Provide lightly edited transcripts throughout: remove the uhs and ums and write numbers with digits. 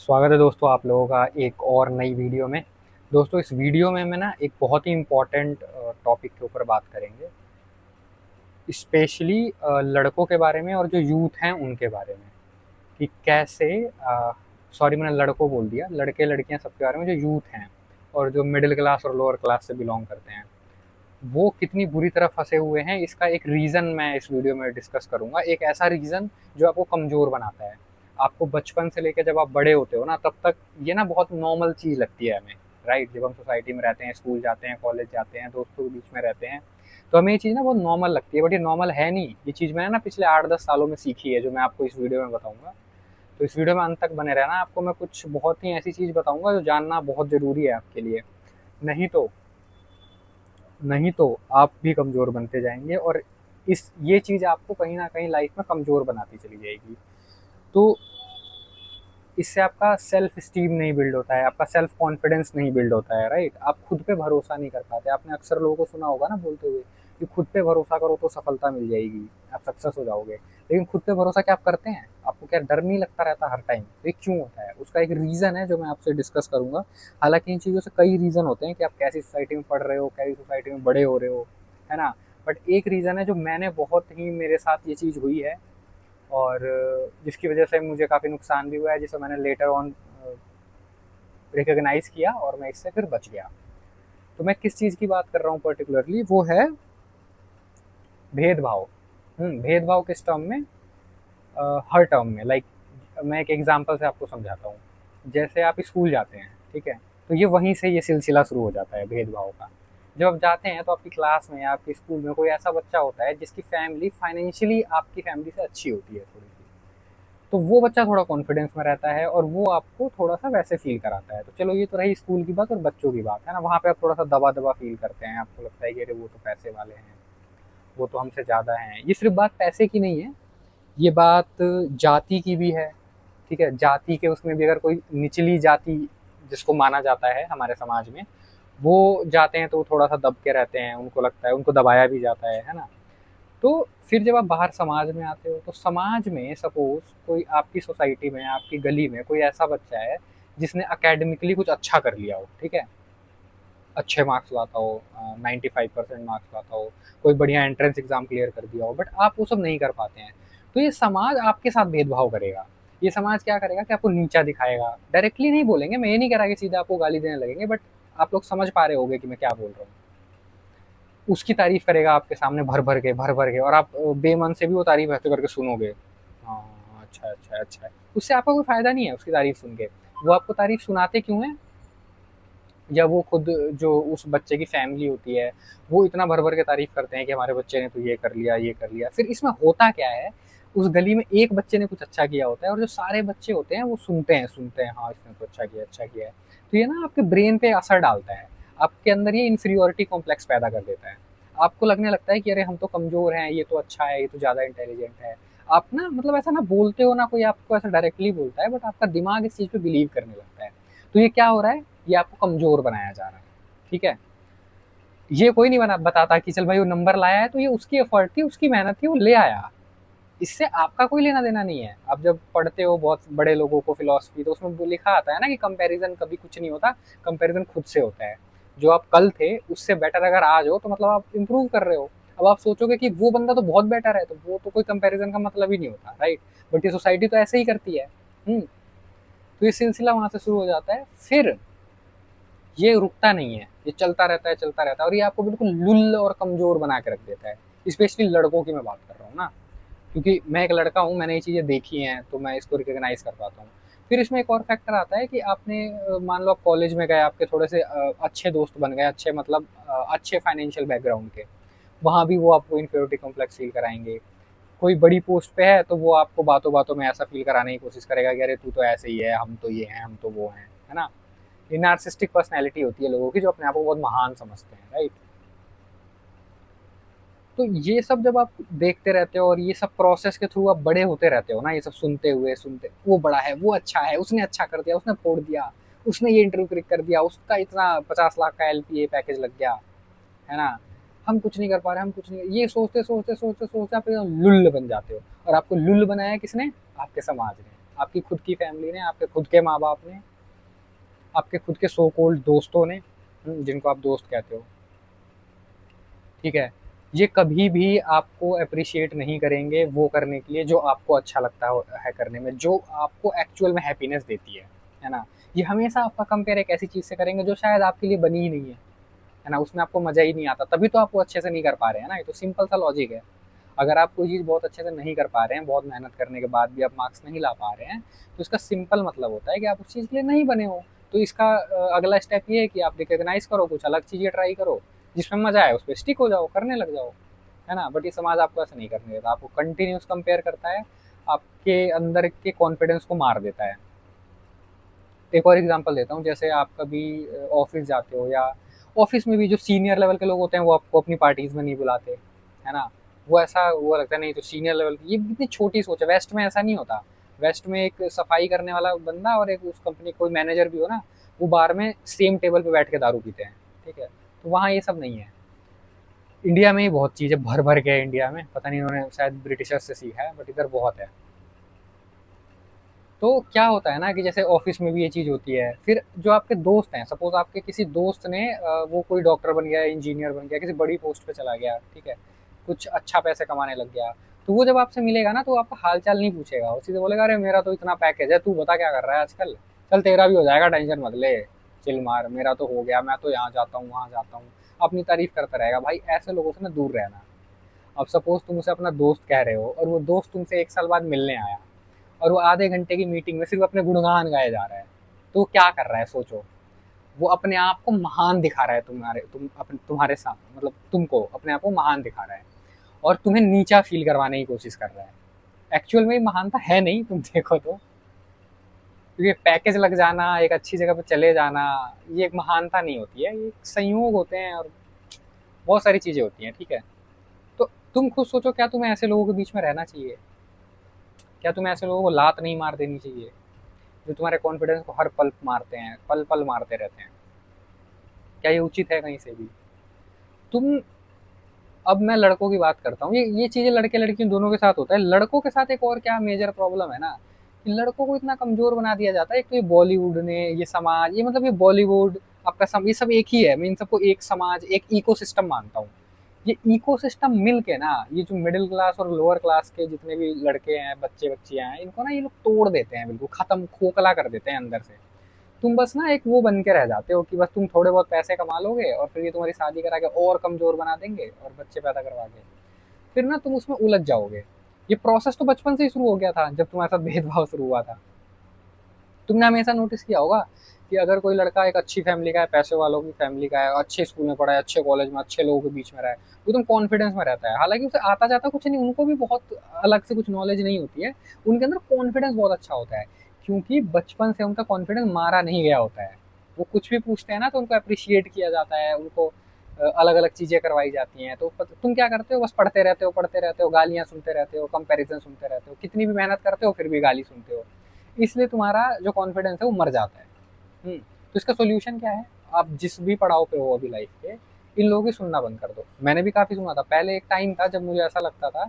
स्वागत है दोस्तों आप लोगों का एक और नई वीडियो में। दोस्तों इस वीडियो में मैं ना एक बहुत ही इम्पोर्टेंट टॉपिक के ऊपर बात करेंगे, स्पेशली लड़कों के बारे में और जो यूथ हैं उनके बारे में कि कैसे सॉरी मैंने लड़कों बोल दिया, लड़के लड़कियां सबके बारे में, जो यूथ हैं और जो मिडिल क्लास और लोअर क्लास से बिलोंग करते हैं वो कितनी बुरी तरह फंसे हुए हैं। इसका एक रीज़न मैं इस वीडियो में डिस्कस करूंगा, एक ऐसा रीज़न जो आपको कमज़ोर बनाता है। आपको बचपन से लेकर जब आप बड़े होते हो ना तब तक ये ना बहुत नॉर्मल चीज़ लगती है हमें, राइट। जब हम सोसाइटी में रहते हैं, स्कूल जाते हैं, कॉलेज जाते हैं, दोस्तों के बीच में रहते हैं, तो हमें ये चीज़ ना बहुत नॉर्मल लगती है, बट ये नॉर्मल है नहीं। ये चीज़ मैंने ना पिछले 8-10 सालों में सीखी है, जो मैं आपको इस वीडियो में बताऊंगा। तो इस वीडियो में अंत तक बने रहना, आपको मैं कुछ बहुत ही ऐसी चीज़ बताऊंगा जो जानना बहुत ज़रूरी है आपके लिए। नहीं तो नहीं तो आप भी कमज़ोर बनते जाएंगे और इस ये चीज़ आपको कहीं ना कहीं लाइफ में कमज़ोर बनाती चली जाएगी। तो इससे आपका सेल्फ स्टीम नहीं बिल्ड होता है, आपका सेल्फ कॉन्फिडेंस नहीं बिल्ड होता है, राइट। आप खुद पे भरोसा नहीं कर पाते। आपने अक्सर लोगों को सुना होगा ना बोलते हुए कि खुद पे भरोसा करो तो सफलता मिल जाएगी, आप सक्सेस हो जाओगे। लेकिन खुद पे भरोसा क्या आप करते हैं? आपको क्या डर नहीं लगता रहता हर टाइम? तो ये क्यों होता है? उसका एक रीज़न है जो मैं आपसे डिस्कस करूंगा। हालांकि इन चीज़ों से कई रीज़न होते हैं कि आप कैसी सोसाइटी में पढ़ रहे हो, कैसी सोसाइटी में बड़े हो रहे हो, है ना। बट एक रीज़न है जो मैंने बहुत ही, मेरे साथ ये चीज़ हुई है और जिसकी वजह से मुझे काफ़ी नुकसान भी हुआ है, जिसे मैंने लेटर ऑन रिकॉग्नाइज किया और मैं इससे फिर बच गया। तो मैं किस चीज़ की बात कर रहा हूँ पर्टिकुलरली, वो है भेदभाव। भेदभाव किस टर्म में? हर टर्म में। लाइक मैं एक एग्जांपल से आपको समझाता हूँ। जैसे आप स्कूल जाते हैं, ठीक है, तो ये वहीं से ये सिलसिला शुरू हो जाता है भेदभाव का। जब आप जाते हैं तो आपकी क्लास में या आपके स्कूल में कोई ऐसा बच्चा होता है जिसकी फैमिली फाइनेंशियली आपकी फैमिली से अच्छी होती है थोड़ी सी। तो वो बच्चा थोड़ा कॉन्फिडेंस में रहता है और वो आपको थोड़ा सा वैसे फील कराता है। तो चलो ये तो रही स्कूल की बात और बच्चों की बात, है ना। वहाँ पे आप थोड़ा सा दबा दबा फील करते हैं, आपको लगता है कि अरे वो तो पैसे वाले हैं, वो तो हमसे ज़्यादा हैं। ये सिर्फ बात पैसे की नहीं है, ये बात जाति की भी है, ठीक है। जाति के उसमें भी अगर कोई निचली जाति जिसको माना जाता है हमारे समाज में, वो जाते हैं तो वो थोड़ा सा दब के रहते हैं, उनको लगता है, उनको दबाया भी जाता है ना। तो फिर जब आप बाहर समाज में आते हो तो समाज में सपोज कोई आपकी सोसाइटी में, आपकी गली में कोई ऐसा बच्चा है जिसने अकेडमिकली कुछ अच्छा कर लिया हो, ठीक है, अच्छे मार्क्स लाता हो, 95% मार्क्स लाता हो, कोई बढ़िया एंट्रेंस एग्जाम क्लियर कर दिया हो, बट आप वो सब नहीं कर पाते हैं। तो ये समाज आपके साथ भेदभाव करेगा। ये समाज क्या करेगा कि आपको नीचा दिखाएगा। डायरेक्टली नहीं बोलेंगे, मैं ये नहीं कह रहा कि सीधा आपको गाली देने लगेंगे, बट आप लोग समझ पा रहे होगे कि मैं क्या बोल रहा हूँ। उसकी तारीफ करेगा आपके सामने भर भर के, और आप बेमन से भी वो तारीफ ऐसे करके सुनोगे। हाँ, अच्छा अच्छा अच्छा है। उससे आपका कोई फायदा नहीं है उसकी तारीफ सुन के। वो आपको तारीफ सुनाते क्यों है? या वो खुद, जो उस बच्चे की फैमिली होती है, वो इतना भर भर के तारीफ करते हैं कि हमारे बच्चे ने तो ये कर लिया, ये कर लिया। फिर इसमें होता क्या है, उस गली में एक बच्चे ने कुछ अच्छा किया होता है और जो सारे बच्चे होते हैं वो सुनते हैं, हाँ इसने तो अच्छा किया, अच्छा किया है। तो ये ना आपके ब्रेन पे असर डालता है, आपके अंदर ये इन्फीरियोरिटी कॉम्प्लेक्स पैदा कर देता है। आपको लगने लगता है कि अरे हम तो कमजोर हैं, ये तो अच्छा है, ये तो ज्यादा इंटेलिजेंट है। आप ना, मतलब ऐसा ना बोलते हो ना, कोई आपको ऐसा डायरेक्टली बोलता है, बट आपका दिमाग इस चीज पे बिलीव करने लगता है। तो ये क्या हो रहा है? ये आपको कमजोर बनाया जा रहा है, ठीक है। ये कोई नहीं बना बताता कि चल भाई वो नंबर लाया है तो ये उसकी एफर्ट थी, उसकी मेहनत थी, वो ले आया। इससे आपका कोई लेना देना नहीं है। अब जब पढ़ते हो बहुत बड़े लोगों को फिलोसफी, तो उसमें वो लिखा आता है ना कि कंपैरिजन कभी कुछ नहीं होता, कंपैरिजन खुद से होता है। जो आप कल थे उससे बेटर अगर आज हो तो मतलब आप इंप्रूव कर रहे हो। अब आप सोचोगे कि वो बंदा तो बहुत बेटर है, तो वो तो कोई कंपैरिजन का मतलब ही नहीं होता, राइट। बट ये सोसाइटी तो ऐसे ही करती है। तो ये सिलसिला वहां से शुरू हो जाता है। फिर ये रुकता नहीं है, ये चलता रहता है, चलता रहता है, और ये आपको बिल्कुल लुल्ल और कमजोर बना के रख देता है। स्पेशली लड़कों की मैं बात कर रहा हूँ ना, क्योंकि मैं एक लड़का हूँ, मैंने ये चीज़ें देखी हैं तो मैं इसको रिकॉग्नाइज कर पाता हूँ। फिर इसमें एक और फैक्टर आता है कि आपने मान लो आप कॉलेज में गए, आपके थोड़े से अच्छे दोस्त बन गए, अच्छे मतलब अच्छे फाइनेंशियल बैकग्राउंड के। वहाँ भी वो आपको इन्फीरियोरिटी कॉम्प्लेक्स फील कराएंगे। कोई बड़ी पोस्ट पे है तो वो आपको बातों बातों में ऐसा फील कराने की कोशिश करेगा कि अरे तू तो ऐसे ही है, हम तो ये हैं, हम तो वो हैं, है ना। ये नार्सिस्टिक पर्सनैलिटी होती है लोगों की, जो अपने आप को बहुत महान समझते हैं, राइट। तो ये सब जब आप देखते रहते हो और ये सब प्रोसेस के थ्रू आप बड़े होते रहते हो ना, ये सब सुनते हुए सुनते, वो बड़ा है, वो अच्छा है, उसने अच्छा कर दिया, उसने फोड़ दिया, उसने ये इंटरव्यू क्लिक कर दिया, उसका इतना 50 लाख का एलपीए पैकेज लग गया, है ना। हम कुछ नहीं कर पा रहे, हम कुछ नहीं, ये सोचते सोचते सोचते सोचते आप एकदम लुल्ल बन जाते हो। और आपको लुल्ल बनाया किसने? आपके समाज ने। आपकी खुद की फैमिली ने, आपके खुद के माँ बाप ने, आपके खुद के सो कॉल्ड दोस्तों ने, जिनको आप दोस्त कहते हो, ठीक है, ये कभी भी आपको अप्रिशिएट नहीं करेंगे वो करने के लिए जो आपको अच्छा लगता है करने में, जो आपको एक्चुअल में हैप्पीनेस देती है ना। ये हमेशा आपका कंपेयर एक ऐसी चीज़ से करेंगे जो शायद आपके लिए बनी ही नहीं है ना, उसमें आपको मज़ा ही नहीं आता, तभी तो आप वो अच्छे से नहीं कर पा रहे हैं ना, ये तो सिंपल सा लॉजिक है। अगर आप कोई चीज़ बहुत अच्छे से नहीं कर पा रहे हैं, बहुत मेहनत करने के बाद भी आप मार्क्स नहीं ला पा रहे हैं, तो इसका सिंपल मतलब होता है कि आप उस चीज़ के लिए नहीं बने हो। तो इसका अगला स्टेप ये है कि आप रिकॉग्नाइज़ करो, कुछ अलग चीज़ें ट्राई करो, जिसमें मज़ा आए उस पे स्टिक हो जाओ, करने लग जाओ, है ना। बट ये समाज आपको ऐसा नहीं करने देता, आपको कंटिन्यूस कंपेयर करता है, आपके अंदर के कॉन्फिडेंस को मार देता है। एक और एग्जांपल देता हूँ, जैसे आप कभी ऑफिस जाते हो, या ऑफिस में भी जो सीनियर लेवल के लोग होते हैं वो आपको अपनी पार्टीज में नहीं बुलाते, है ना। वो ऐसा वो लगता है नहीं तो सीनियर लेवल, ये इतनी छोटी सोच है। वेस्ट में ऐसा नहीं होता। वेस्ट में एक सफाई करने वाला बंदा और एक उस कंपनी कोई मैनेजर भी हो ना, वो बार में सेम टेबल पे बैठ के दारू पीते हैं, ठीक है। तो वहाँ ये सब नहीं है। इंडिया में ही बहुत चीज़ें भर भर के है। इंडिया में पता नहीं, उन्होंने शायद ब्रिटिशर्स से सीखा है, बट इधर बहुत है। तो क्या होता है ना कि जैसे ऑफिस में भी ये चीज़ होती है, फिर जो आपके दोस्त हैं, सपोज आपके किसी दोस्त ने वो कोई डॉक्टर बन गया, इंजीनियर बन गया, किसी बड़ी पोस्ट पे चला गया, ठीक है, कुछ अच्छा पैसे कमाने लग गया, तो वो जब आपसे मिलेगा ना तो आपका हाल चाल नहीं पूछेगा, वो सीधे बोलेगा अरे मेरा तो इतना पैकेज है, तू बता क्या कर रहा है आजकल, चल तेरा भी हो जाएगा, टेंशन मत ले, चिल मार, मेरा तो हो गया, मैं तो यहाँ जाता हूँ वहाँ जाता हूँ, अपनी तारीफ करता रहेगा। भाई ऐसे लोगों से ना दूर रहना। अब सपोज तुम उसे अपना दोस्त कह रहे हो और वो दोस्त तुमसे 1 साल बाद मिलने आया, और वो आधे घंटे की मीटिंग में सिर्फ अपने गुणगान गाए जा रहा है, तो वो क्या कर रहा है सोचो। वो अपने आप को महान दिखा रहा है, तुम्हारे साथ, मतलब तुमको अपने आप को महान दिखा रहा है, और तुम्हें नीचा फील करवाने की कोशिश कर रहा है। एक्चुअल में महानता है नहीं, तुम देखो तो, क्योंकि पैकेज लग जाना, एक अच्छी जगह पे चले जाना, ये एक महानता नहीं होती है, ये संयोग होते हैं, और बहुत सारी चीजें होती हैं, ठीक है। तो तुम खुद सोचो, क्या तुम्हें ऐसे लोगों के बीच में रहना चाहिए? क्या तुम्हें ऐसे लोगों को लात नहीं मार देनी चाहिए, जो तुम्हारे कॉन्फिडेंस को हर पल मारते हैं, पल पल मारते रहते हैं? क्या ये उचित है कहीं से भी? तुम, अब मैं लड़कों की बात करता हूँ, ये चीजें लड़के लड़की दोनों के साथ होता है। लड़कों के साथ एक और क्या मेजर प्रॉब्लम है ना, कि लड़कों को इतना कमजोर बना दिया जाता है। एक तो ये बॉलीवुड ने, ये समाज, ये मतलब ये बॉलीवुड, आपका ये सब एक ही है। मैं इन सबको एक समाज, एक इकोसिस्टम मानता हूँ। ये इकोसिस्टम मिल के ना, ये जो मिडिल क्लास और लोअर क्लास के जितने भी लड़के हैं, बच्चे बच्चियां हैं, इनको ना ये लोग तोड़ देते हैं, बिल्कुल खत्म, खोखला कर देते हैं अंदर से। तुम बस ना एक वो बन के रह जाते हो कि बस तुम थोड़े बहुत पैसे कमा लोगे, और फिर ये तुम्हारी शादी करा के और कमजोर बना देंगे, और बच्चे पैदा करवा के फिर ना तुम उसमें उलझ जाओगे। ये प्रोसेस तो बचपन से ही शुरू हो गया था, जब तुम्हारे साथ भेदभाव शुरू हुआ था। तुमने हमेशा नोटिस किया होगा कि अगर कोई लड़का एक अच्छी फैमिली का है, पैसे वालों की फैमिली का है, अच्छे स्कूल में पढ़ा है, अच्छे कॉलेज में, अच्छे लोगों के बीच में रहा है, वो एकदम कॉन्फिडेंस में रहता है। हालांकि उसे आता जाता कुछ नहीं, उनको भी बहुत अलग से कुछ नॉलेज नहीं होती है, उनके अंदर कॉन्फिडेंस बहुत अच्छा होता है, क्योंकि बचपन से उनका कॉन्फिडेंस मारा नहीं गया होता है। वो कुछ भी पूछते हैं ना तो उनको अप्रिशिएट किया जाता है, उनको अलग अलग चीजें करवाई जाती हैं। तो तुम क्या करते हो, बस पढ़ते रहते हो, पढ़ते रहते हो, गालियां सुनते रहते हो, कंपैरिजन सुनते रहते हो, कितनी भी मेहनत करते हो फिर भी गाली सुनते हो। इसलिए तुम्हारा जो कॉन्फिडेंस है वो मर जाता है। तो इसका सोल्यूशन क्या है? आप जिस भी पड़ाव पे हो अभी लाइफ के, इन लोगों की सुनना बंद कर दो। मैंने भी काफी सुना था। पहले एक टाइम था जब मुझे ऐसा लगता था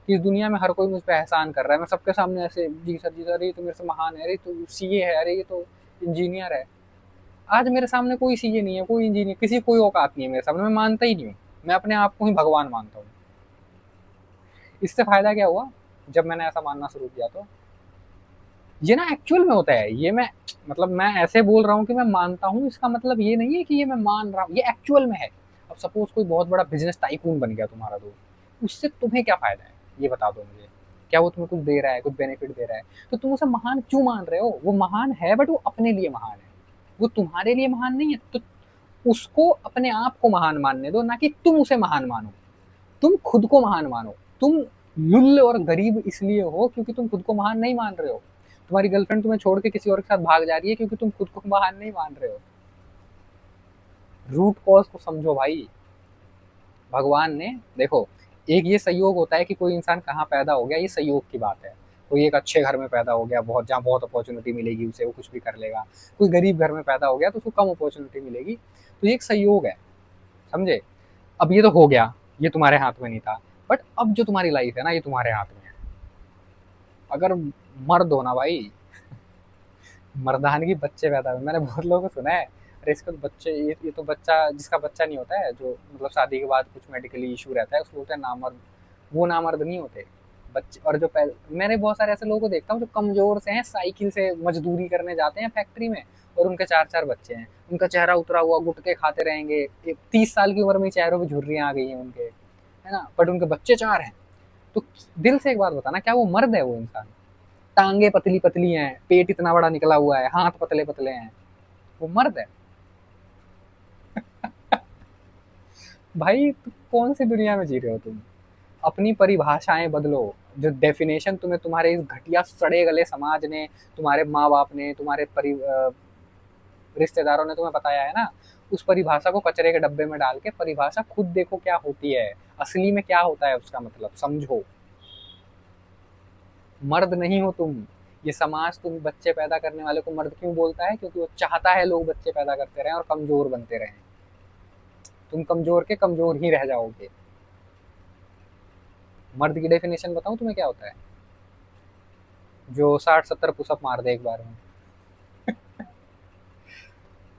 कि इस दुनिया में हर कोई मुझ पर एहसान कर रहा है, मैं सबके सामने ऐसे जी सर ये तो मेरे से महान है, अरे तो सीए है, अरे ये तो इंजीनियर है। आज मेरे सामने कोई सीए नहीं है, कोई इंजीनियर, किसी कोई औकात नहीं है मेरे सामने, मैं मानता ही नहीं हूँ। मैं अपने आप को ही भगवान मानता हूँ। इससे फायदा क्या हुआ? जब मैंने ऐसा मानना शुरू किया तो ये ना एक्चुअल में होता है। ये मैं, मतलब मैं ऐसे बोल रहा हूँ कि मैं मानता हूँ, इसका मतलब ये नहीं है कि ये मैं मान रहा हूँ, ये एक्चुअल में है। अब सपोज कोई बहुत बड़ा बिजनेस टाइकून बन गया तुम्हारा दोस्त, उससे तुम्हें क्या फायदा है, ये बता दो मुझे। क्या वो तुम्हें कुछ दे रहा है, कुछ बेनिफिट दे रहा है? तो तुम उसे महान क्यों मान रहे हो? वो महान है, बट वो अपने लिए महान है, वो तुम्हारे लिए महान नहीं है। तो उसको अपने आप को महान मानने दो, ना कि तुम उसे महान मानो। तुम खुद को महान मानो। तुम लुल्ल और गरीब इसलिए हो क्योंकि तुम खुद को महान नहीं मान रहे हो। तुम्हारी गर्लफ्रेंड तुम्हें छोड़ के किसी और के साथ भाग जा रही है क्योंकि तुम खुद को महान नहीं मान रहे हो। रूट कॉज को समझो भाई। भगवान ने, देखो, एक ये संयोग होता है कि कोई इंसान कहाँ पैदा हो गया, ये संयोग की बात है। कोई एक अच्छे घर में पैदा हो गया, बहुत, जहाँ बहुत अपॉर्चुनिटी मिलेगी उसे, वो कुछ भी कर लेगा। कोई गरीब घर में पैदा हो गया तो उसको कम अपॉर्चुनिटी मिलेगी। तो ये एक संयोग है, समझे। अब ये तो हो गया, ये तुम्हारे हाथ में नहीं था, बट अब जो तुम्हारी लाइफ है ना, ये तुम्हारे हाथ में है। अगर मर्द हो ना भाई, मर्दानगी बच्चे पैदा हुए, मैंने बहुत लोगों को सुना है, अरे इसका तो बच्चे, ये तो बच्चा जिसका बच्चा नहीं होता है, जो मतलब शादी के बाद कुछ मेडिकली इशू रहता है, उसको बोलते हैं नामर्द। वो नामर्द नहीं होते बच्चे। और जो मैंने बहुत सारे ऐसे लोगों को देखता हूँ जो कमजोर से हैं, साइकिल से मजदूरी करने जाते हैं फैक्ट्री में, और उनके चार चार बच्चे हैं, उनका चेहरा उतरा हुआ, गुटके खाते रहेंगे, 30 साल की उम्र में चेहरों पे झुर्रियां आ गई हैं उनके, है ना, बट उनके बच्चे चार हैं। तो दिल से एक बात बताना, क्या वो मर्द है वो इंसान? टांगे पतली पतली हैं, पेट इतना बड़ा निकला हुआ है, हाथ पतले पतले हैं, वो मर्द है? भाई तुम कौन सी दुनिया में जी रहे हो तुम? अपनी परिभाषाएं बदलो। जो डेफिनेशन तुम्हें तुम्हारे इस घटिया सड़े गले समाज ने, तुम्हारे माँ बाप ने, तुम्हारे रिश्तेदारों ने तुम्हें बताया है ना, उस परिभाषा को कचरे के डब्बे में डाल के परिभाषा खुद देखो क्या होती है, असली में क्या होता है उसका मतलब समझो। मर्द नहीं हो तुम। ये समाज तुम बच्चे पैदा करने वाले को मर्द क्यों बोलता है? क्योंकि वो चाहता है लोग बच्चे पैदा करते रहें और कमजोर बनते रहें। तुम कमजोर के कमजोर ही रह जाओगे। मर्द की डेफिनेशन बताऊं तुम्हें क्या होता है? जो 60-70 पुशअप मार दे एक बार में।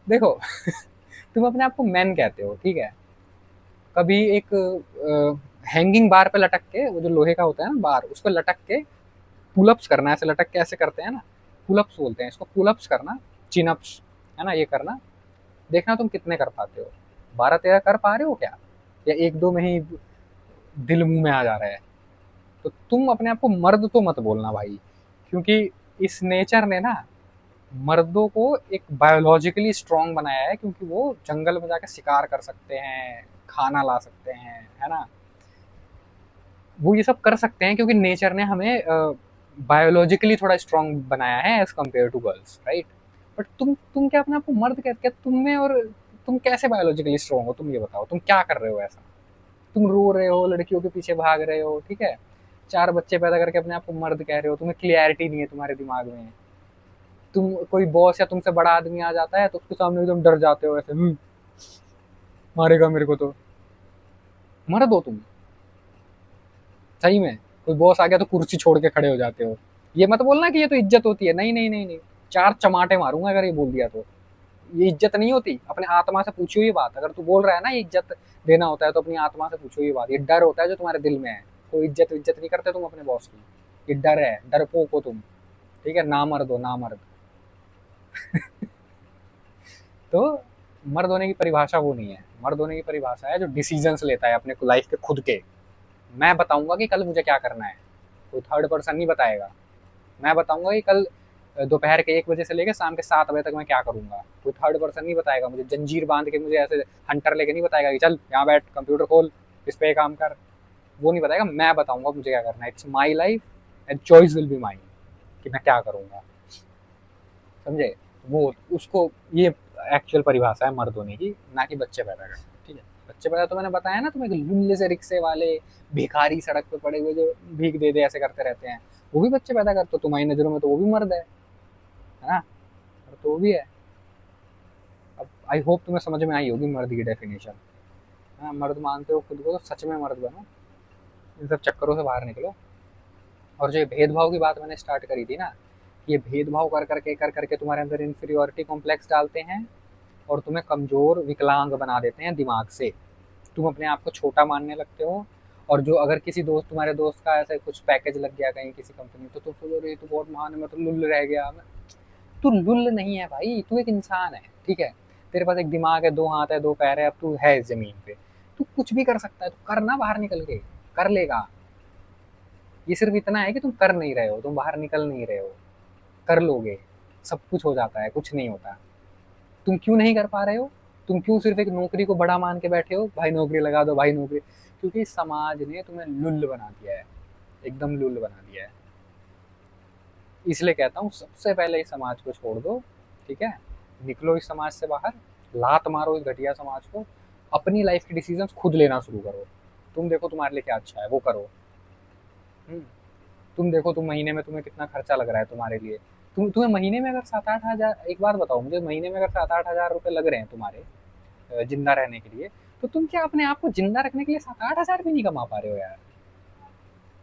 देखो तुम अपने आप को मैन कहते हो, ठीक है, कभी एक हैंगिंग बार पे लटक के, वो जो लोहे का होता है ना बार, उस पर लटक के पुलअप्स करना, ऐसे लटक के ऐसे करते हैं ना, पुलअप्स बोलते हैं इसको, पुलअप्स करना, चिनअप्स, है ना, ये करना, देखना तुम कितने कर पाते हो। 12-13 कर पा रहे हो क्या, या एक दो में ही दिल मुंह में आ जा रहा है? तो तुम अपने आप को मर्द तो मत बोलना भाई, क्योंकि इस नेचर ने ना मर्दों को एक बायोलॉजिकली स्ट्रांग बनाया है, क्योंकि वो जंगल में जाकर शिकार कर सकते हैं, खाना ला सकते हैं, है ना, वो ये सब कर सकते हैं क्योंकि नेचर ने हमें बायोलॉजिकली थोड़ा स्ट्रांग बनाया है as compare to girls, right? But तुम क्या अपने आप को मर्द कहते, क्या तुम में, और तुम कैसे बायोलॉजिकली स्ट्रांग हो? तुम ये बताओ, तुम क्या कर रहे हो ऐसा? तुम रो रहे हो, लड़कियों के पीछे भाग रहे हो, ठीक है, 4 बच्चे पैदा करके अपने आप को मर्द कह रहे हो, तुम्हें क्लियरिटी नहीं है तुम्हारे दिमाग में। तुम, कोई बॉस या तुमसे बड़ा आदमी आ जाता है तो उसके सामने एकदम डर जाते हो ऐसे, मारेगा मेरे को तो। मर्द हो तुम सही में? कोई बॉस आ गया तो कुर्सी छोड़ के खड़े हो जाते हो। ये मत बोलना कि ये तो इज्जत होती है, नहीं नहीं नहीं नहीं, 4 चमाटे मारूंगा अगर ये बोल दिया तो। ये इज्जत नहीं होती। अपने आत्मा से पूछो ये बात, अगर तू बोल रहा है ना ये इज्जत देना होता है, तो अपनी आत्मा से पूछो ये बात। ये डर होता है जो तुम्हारे दिल में है। कोई इज्जत इज्जत नहीं करते तुम अपने बॉस की, ये डर है, डरपोक हो तुम, ठीक है, नामर्द हो, नामर्द। तो मर्द होने की परिभाषा वो नहीं है। मर्द होने की परिभाषा है जो डिसीजंस लेता है अपने लाइफ के खुद के। मैं बताऊंगा कि कल मुझे क्या करना है, कोई थर्ड पर्सन नहीं बताएगा। मैं बताऊंगा कि कल दोपहर के 1 बजे से लेकर शाम के 7 बजे तक मैं क्या करूंगा, कोई थर्ड पर्सन नहीं बताएगा मुझे। जंजीर बांध के मुझे ऐसे हंटर लेके नहीं बताएगा कि चल यहाँ बैठ, कंप्यूटर खोल, इस पे काम कर। वो नहीं बताएगा, मैं बताऊंगा मुझे क्या करना है। It's my life and choice will be mine, कि मैं क्या करूंगा, समझे? वो उसको, ये एक्चुअल परिभाषा है मर्द होने की, ना कि बच्चे पैदा करना, ठीक है। बच्चे पैदा तो मैंने बताया ना तुम्हें, लुल्ले से रिक्शे वाले, भिखारी सड़क पे पड़े हुए जो भीख दे दे ऐसे करते रहते हैं, वो भी बच्चे पैदा करते। तो तुम्हारी नजरों में तो वो भी मर्द है ना? और तो वो भी है। अब आई होप तुम्हें समझ में आई होगी मर्द की डेफिनेशन। हाँ, मर्द मानते हो खुद को तो सच में मर्द बनो, इन सब चक्करों से बाहर निकलो। और जो ये भेदभाव की बात मैंने स्टार्ट करी थी ना, ये भेदभाव कर करके तुम्हारे अंदर इन्फीरियोरिटी कॉम्प्लेक्स डालते हैं, और तुम्हें कमजोर विकलांग बना देते हैं दिमाग से। तुम अपने आप को छोटा मानने लगते हो। और जो अगर किसी दोस्त, तुम्हारे दोस्त का ऐसा कुछ पैकेज लग गया कहीं किसी कंपनी, तो तुम सोचो रे तू बहुत महान है, मैं तो लुल्ल रह गया। तू लुल्ल नहीं है भाई, तू एक इंसान है, ठीक है। तेरे पास एक दिमाग है, 2 हाथ है, 2 पैर है, अब तू है इस जमीन पे। तू कुछ भी कर सकता है, तू करना बाहर निकल के, कर लेगा। ये सिर्फ इतना है कि तुम कर नहीं रहे हो, तुम बाहर निकल नहीं रहे हो। कर लोगे, सब कुछ हो जाता है, कुछ नहीं होता। तुम क्यों नहीं कर पा रहे हो? तुम क्यों सिर्फ एक नौकरी को बड़ा मान के बैठे हो, भाई नौकरी लगा दो, भाई नौकरी? क्योंकि समाज ने तुम्हें लुल्ल बना दिया है, एकदम लुल्ल बना दिया है। इसलिए कहता हूँ सबसे पहले इस समाज को छोड़ दो, ठीक है, निकलो इस समाज से बाहर, लात मारो इस घटिया समाज को, अपनी लाइफ के डिसीजन खुद लेना शुरू करो। तुम देखो तुम्हारे लिए क्या अच्छा है वो करो। हम्म, तुम देखो, तुम महीने में तुम्हें कितना खर्चा लग रहा है तुम्हारे लिए। तुम्हें महीने में अगर 7-8 हज़ार, एक बात बताओ मुझे, महीने में अगर 7-8 हज़ार रुपए लग रहे हैं तुम्हारे जिंदा रहने के लिए, तो तुम क्या अपने आप को जिंदा रखने के लिए 7-8 हज़ार भी नहीं कमा पा रहे हो यार?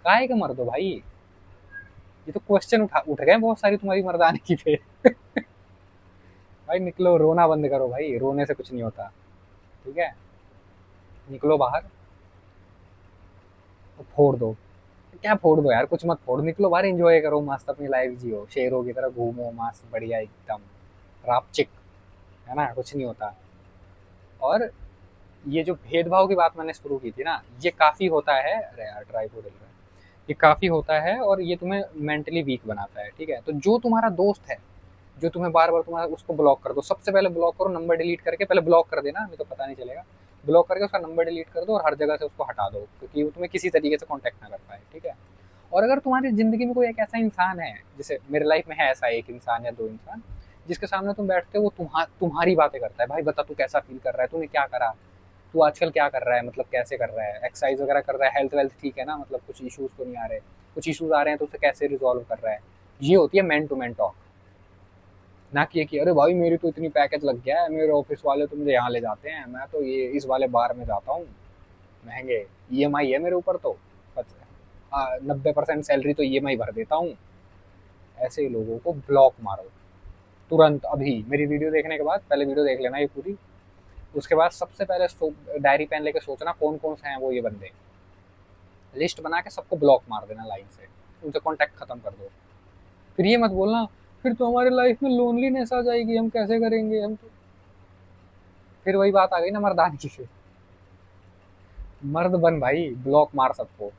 काहे के मर दो भाई। ये तो क्वेश्चन उठ गए बहुत सारी तुम्हारी मर्दानी की पे। भाई निकलो, रोना बंद करो भाई, रोने से कुछ नहीं होता, ठीक है? निकलो बाहर, तो फोड़ दो। क्या फोड़ दो यार, कुछ मत फोड़, निकलो बाहर, एंजॉय करो, मस्त अपनी लाइफ जियो, शेरों की तरह घूमो मस्त बढ़िया एकदम रापचिक, है ना, कुछ नहीं होता। और ये जो भेदभाव की बात मैंने शुरू की थी ना, ये काफ़ी होता है, अरे यार ट्राइपॉड हिल रहा है, ये काफ़ी होता है और ये तुम्हें मेंटली वीक बनाता है, ठीक है? तो जो तुम्हारा दोस्त है, जो तुम्हें बार बार तुम्हारा, उसको ब्लॉक कर दो, सबसे पहले ब्लॉक करो, नंबर डिलीट करके पहले ब्लॉक कर देना, नहीं तो पता नहीं चलेगा। ब्लॉक करके उसका नंबर डिलीट कर दो और हर जगह से उसको हटा दो, क्योंकि वो तुम्हें किसी तरीके से कॉन्टैक्ट ना कर पाए, ठीक है? और अगर तुम्हारी ज़िंदगी में कोई एक ऐसा इंसान है, जैसे मेरे लाइफ में है ऐसा एक इंसान या दो इंसान, जिसके सामने तुम बैठते हो, वो तुम्हारी बातें करता है, भाई बता तू कैसा फील कर रहा है, तूने क्या करा, तू आजकल क्या कर रहा है, मतलब कैसे कर रहा है, एक्सरसाइज वगैरह कर रहा है, हेल्थ वेल्थ ठीक है ना, मतलब कुछ इश्यूज तो नहीं आ रहे, कुछ इश्यूज आ रहे हैं तो उसे कैसे रिजॉल्व कर रहा है। ये होती है मैन टू मैन टॉक, ना कि अरे भाई मेरी तो इतनी पैकेज लग गया है, मेरे ऑफिस वाले तो मुझे यहाँ ले जाते हैं, मैं तो ये इस वाले बार में जाता हूँ, महंगे ईएमआई है मेरे ऊपर, तो 90% सैलरी तो ईएमआई भर देता हूँ। ऐसे लोगों को ब्लॉक मारो तुरंत, अभी मेरी वीडियो देखने के बाद, पहले वीडियो देख लेना ये पूरी, उसके बाद सबसे पहले डायरी पेन लेके सोचना कौन कौन से हैं वो ये बंदे, लिस्ट बना के सबको ब्लॉक मार देना लाइन से, उनसे कांटेक्ट खत्म कर दो। फिर ये मत बोलना फिर तो हमारे लाइफ में लोनलीनेस आ जाएगी, हम कैसे करेंगे, हम तो, फिर वही बात आ गई ना मर्दानी की। मर्द बन भाई, ब्लॉक मार सबको।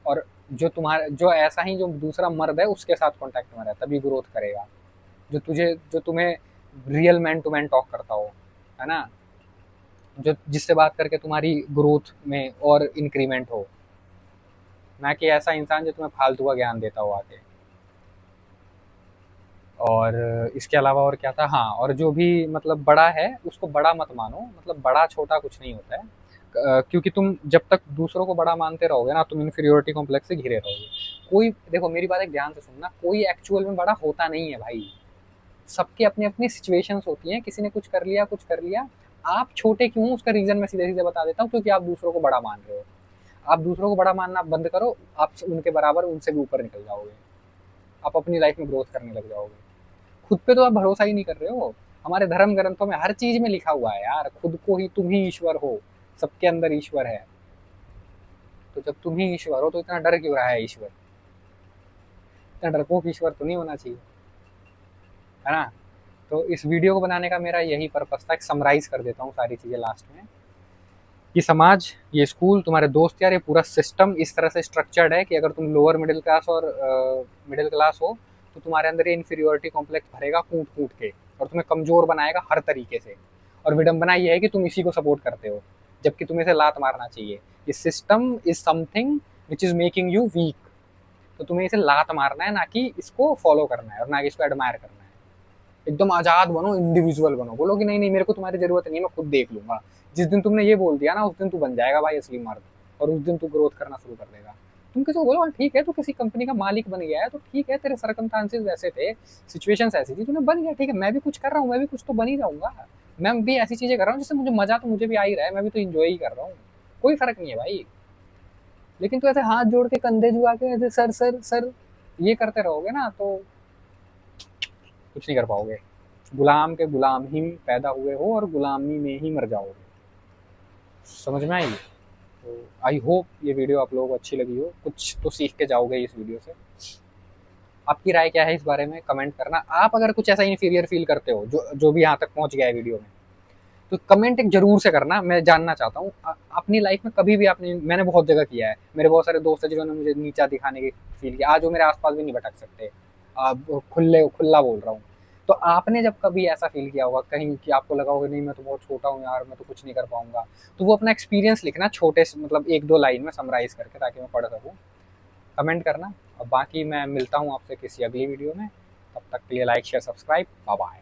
और जो ऐसा ही जो दूसरा मर्द है उसके साथ कांटेक्ट में रहे, तभी ग्रोथ करेगा। जो तुम्हें real man to man talk करता हो, है ना, जो जिससे बात करके तुम्हारी ग्रोथ में और इंक्रीमेंट हो, ना कि ऐसा इंसान जो तुम्हें फालतू का ज्ञान देता हो आके। और इसके अलावा और क्या था, हाँ, और जो भी मतलब बड़ा है उसको बड़ा मत मानो, मतलब बड़ा छोटा कुछ नहीं होता है। क्योंकि तुम जब तक दूसरों को बड़ा मानते रहोगे ना, तुम इन्फीरियोरिटी कॉम्प्लेक्स से घिरे रहोगे। कोई, देखो मेरी बात एक ध्यान से सुनना, कोई एक्चुअल में बड़ा होता नहीं है भाई, सबके अपनी अपनी सिचुएशंस होती हैं, किसी ने कुछ कर लिया। आप छोटे क्यों, उसका रीजन मैं सीधे सीधे बता देता हूँ, क्योंकि आप दूसरों को बड़ा मान रहे हो। आप दूसरों को बड़ा मानना बंद करो, आप उनके बराबर, उनसे भी ऊपर निकल जाओगे, आप अपनी लाइफ में ग्रोथ करने लग जाओगे। खुद पे तो आप भरोसा ही नहीं कर रहे हो। हमारे धर्म ग्रंथों में हर चीज में लिखा हुआ है यार, खुद को ही तुम ही ईश्वर हो, सबके अंदर ईश्वर है। तो जब तुम ही ईश्वर हो तो इतना डर क्यों रहा है ईश्वर, इतना डरपोक ईश्वर तो नहीं होना चाहिए, है ना? तो इस वीडियो को बनाने का मेरा यही पर्पस था, एक समराइज कर देता हूँ सारी चीज़ें लास्ट में। ये समाज, ये स्कूल, तुम्हारे दोस्त यार, ये पूरा सिस्टम इस तरह से स्ट्रक्चर्ड है कि अगर तुम लोअर मिडिल क्लास और मिडिल क्लास हो तो तुम्हारे अंदर ये इन्फीरियोरिटी कॉम्प्लेक्स भरेगा कूट कूट के, और तुम्हें कमज़ोर बनाएगा हर तरीके से। और विडम्बना ये है कि तुम इसी को सपोर्ट करते हो, जबकि तुम्हें इसे लात मारना चाहिए। ये system is something which is making you weak, तो तुम्हें इसे लात मारना है, ना कि इसको फॉलो करना है, और ना कि इसको एडमायर करना है। एकदम आज़ाद बनो, इंडिविजुअल बनो, बोलो कि नहीं नहीं मेरे को तुम्हारी ज़रूरत नहीं है, मैं खुद देख लूंगा। जिस दिन तुमने ये बोल दिया ना, उस दिन तू बन जाएगा भाई असली मर्द, और उस दिन तू ग्रोथ करना शुरू कर देगा। तुम किसी को बोलो हाँ ठीक है, तू किसी कंपनी का मालिक बन गया है तो ठीक है, तेरे सर्कमस्टांसेस ऐसे थे, सिचुएशंस ऐसी थी, तूने बन गया, ठीक है, मैं भी कुछ कर रहा हूँ, मैं भी कुछ तो बन ही जाऊंगा। मैं भी ऐसी चीजें कर रहा हूँ जिससे मुझे मजा तो मुझे भी आ ही रहा है, मैं भी तो इंजॉय ही कर रहा हूँ, कोई फर्क नहीं है भाई। लेकिन तू ऐसे हाथ जोड़ के कंधे झुका के ऐसे सर सर सर ये करते रहोगे ना, तो कुछ नहीं कर पाओगे। गुलाम के गुलाम ही पैदा हुए हो और गुलामी में ही मर जाओगे। समझ में आई? तो आई होप ये वीडियो आप लोगों को अच्छी लगी हो, कुछ तो सीख के जाओगे इस वीडियो से। आपकी राय क्या है इस बारे में कमेंट करना। आप अगर कुछ ऐसा इन्फीरियर फील करते हो, जो भी यहाँ तक पहुँच गया है वीडियो में, तो कमेंट एक जरूर से करना, मैं जानना चाहता हूँ। अपनी लाइफ में कभी भी आपने, मैंने बहुत जगह किया है, मेरे बहुत सारे दोस्त हैं जिन्होंने मुझे नीचा दिखाने की फील किया, आज वो मेरे आसपास भी नहीं भटक सकते, खुला बोल रहा हूँ। तो आपने जब कभी ऐसा फील किया होगा कहीं कि आपको लगा होगा नहीं मैं तो बहुत छोटा हूँ यार, मैं तो कुछ नहीं कर पाऊंगा, तो वो अपना एक्सपीरियंस लिखना छोटे से, मतलब एक दो लाइन में समराइज करके, ताकि मैं पढ़ सकूँ। कमेंट करना। और बाकी मैं मिलता हूँ आपसे किसी अगली वीडियो में, तब तक के लिए like share subscribe, bye bye.